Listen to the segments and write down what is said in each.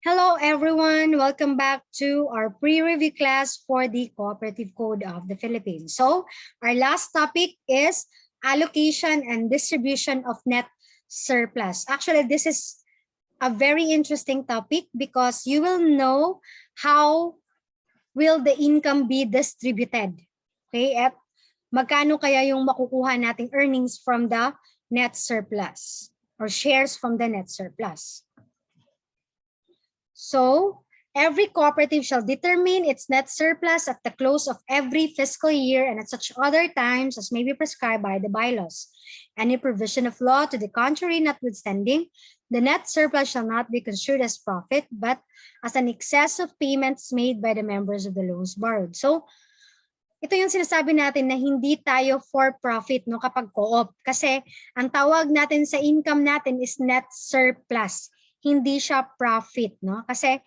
Hello everyone, welcome back to our pre-review class for the Cooperative Code of the Philippines. So our last topic is allocation and distribution of net surplus. Actually, this is a very interesting topic because you will know how will the income be distributed. Okay, at magkano kaya yung makukuha nating earnings from the net surplus or shares from the net surplus. So, every cooperative shall determine its net surplus at the close of every fiscal year and at such other times as may be prescribed by the bylaws. Any provision of law to the contrary notwithstanding, the net surplus shall not be construed as profit, but as an excess of payments made by the members of the loans borrowed. So, ito yung sinasabi natin na hindi tayo for profit no kapag co-op. Kasi ang tawag natin sa income natin is net surplus. Hindi siya profit, no? Kasi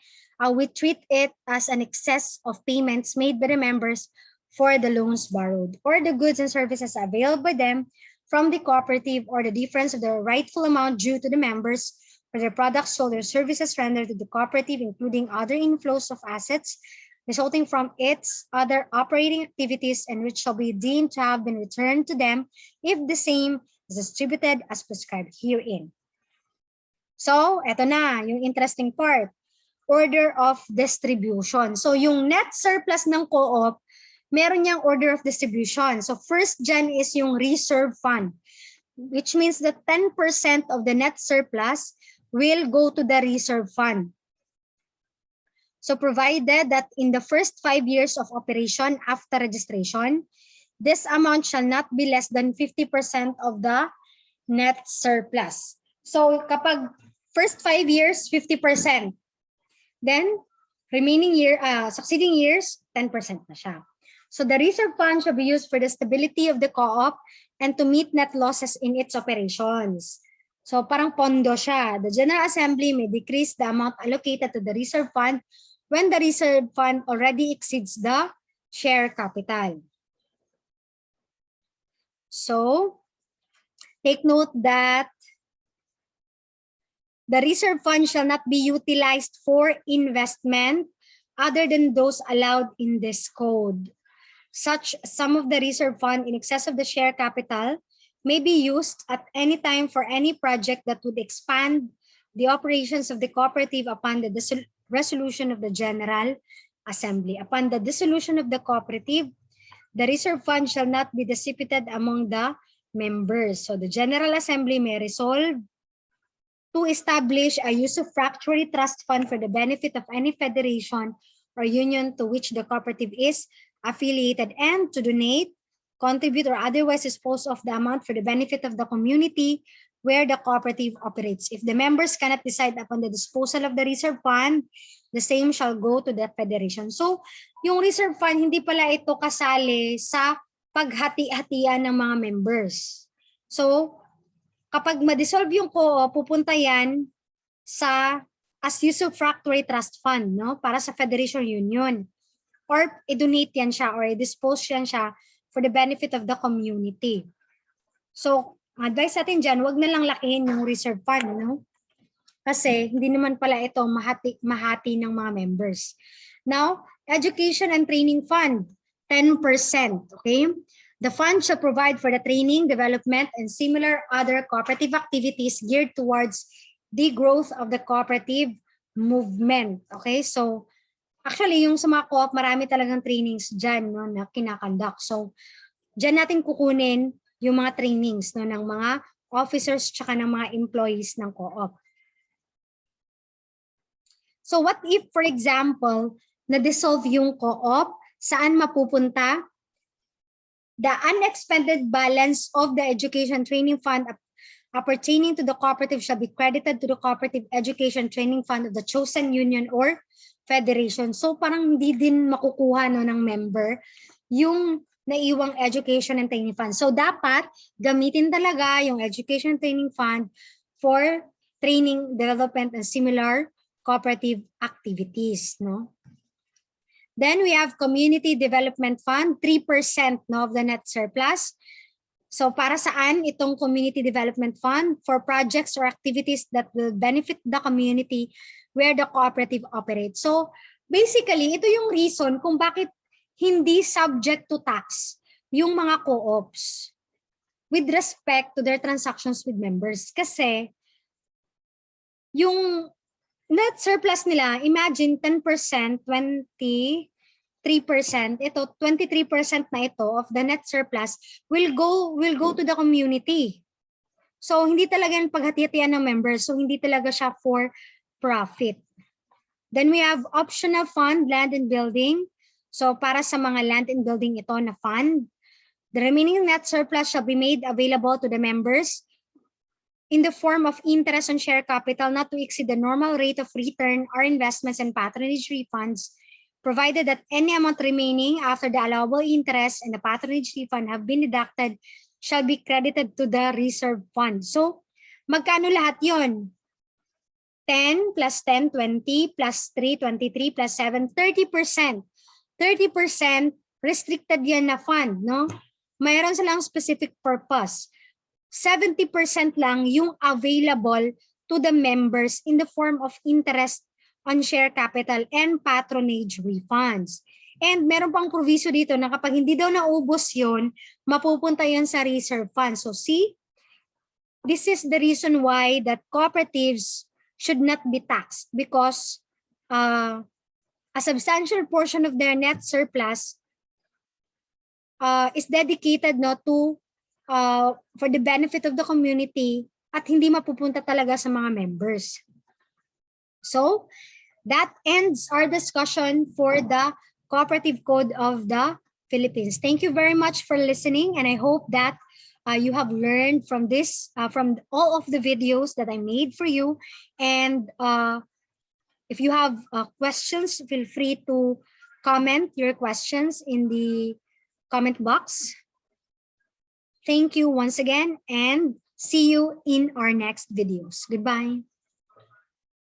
we treat it as an excess of payments made by the members for the loans borrowed or the goods and services availed by them from the cooperative or the difference of the rightful amount due to the members for their products sold or services rendered to the cooperative, including other inflows of assets resulting from its other operating activities and which shall be deemed to have been returned to them if the same is distributed as prescribed herein. So, eto na, yung interesting part. Order of distribution. So, yung net surplus ng co-op, meron niyang order of distribution. So, first dyan is yung reserve fund, which means that 10% of the net surplus will go to the reserve fund. So, provided that in the first 5 years of operation after registration, this amount shall not be less than 50% of the net surplus. So, kapag first 5 years, 50%. Then, remaining year, succeeding years, 10% na siya. So, the reserve fund shall be used for the stability of the co-op and to meet net losses in its operations. So, parang pondo siya. The General Assembly may decrease the amount allocated to the reserve fund when the reserve fund already exceeds the share capital. So, take note that the reserve fund shall not be utilized for investment other than those allowed in this code. Such sum of the reserve fund in excess of the share capital may be used at any time for any project that would expand the operations of the cooperative upon the resolution of the General Assembly. Upon the dissolution of the cooperative, the reserve fund shall not be distributed among the members. So the General Assembly may resolve to establish a usufructuary trust fund for the benefit of any federation or union to which the cooperative is affiliated and to donate, contribute, or otherwise dispose of the amount for the benefit of the community where the cooperative operates. If the members cannot decide upon the disposal of the reserve fund, the same shall go to the federation. So, yung reserve fund, hindi pala ito kasali sa paghati-hatian ng mga members. So, kapag ma-dissolve yung co-op, pupunta yan sa as usufructuary trust fund, no? Para sa Federation Union. Or i-donate yan siya or i-dispose yan siya for the benefit of the community. So, advice natin dyan, wag na lang lakihin yung reserve fund, no? Kasi hindi naman pala ito mahati ng mga members. Now, education and training fund, 10%, okay? The fund shall provide for the training, development, and similar other cooperative activities geared towards the growth of the cooperative movement. Okay, so actually yung sa mga co-op, marami talagang trainings dyan no, na kinakandak. So dyan natin kukunin yung mga trainings no, ng mga officers tsaka ng mga employees ng co-op. So what if, for example, na-dissolve yung co-op, saan mapupunta? The unexpended balance of the education training fund appertaining to the cooperative shall be credited to the cooperative education training fund of the chosen union or federation. So parang hindi din makukuha no, ng member yung naiwang education and training fund. So dapat gamitin talaga yung education training fund for training, development, and similar cooperative activities. No? Then we have Community Development Fund, 3% no, of the net surplus. So para saan itong Community Development Fund? For projects or activities that will benefit the community where the cooperative operates. So basically, ito yung reason kung bakit hindi subject to tax yung mga co-ops with respect to their transactions with members. Kasi yung net surplus nila, imagine 10%, 3%, ito 23% na ito of the net surplus will go to the community. So hindi talaga yung paghati-hatian ng members, so hindi talaga siya for profit. Then we have optional fund, land and building. So para sa mga land and building ito na fund, the remaining net surplus shall be made available to the members in the form of interest on share capital not to exceed the normal rate of return or investments and patronage refunds, provided that any amount remaining after the allowable interest and the patronage refund have been deducted shall be credited to the reserve fund. So, magkano lahat yon? 10 plus 10, 20 plus 3, 23 plus 7, 30%. 30% restricted yan na fund, no? Mayroon silang specific purpose. 70% lang yung available to the members in the form of interest on share capital and patronage refunds. And meron pang proviso dito na kapag hindi daw naubos yun, mapupunta yun sa reserve fund. So see, this is the reason why that cooperatives should not be taxed because a substantial portion of their net surplus is dedicated to for the benefit of the community at hindi mapupunta talaga sa mga members. So, that ends our discussion for the Cooperative Code of the Philippines. Thank you very much for listening, and I hope that you have learned from this, from all of the videos that I made for you. And if you have questions, feel free to comment your questions in the comment box. Thank you once again and see you in our next videos. Goodbye.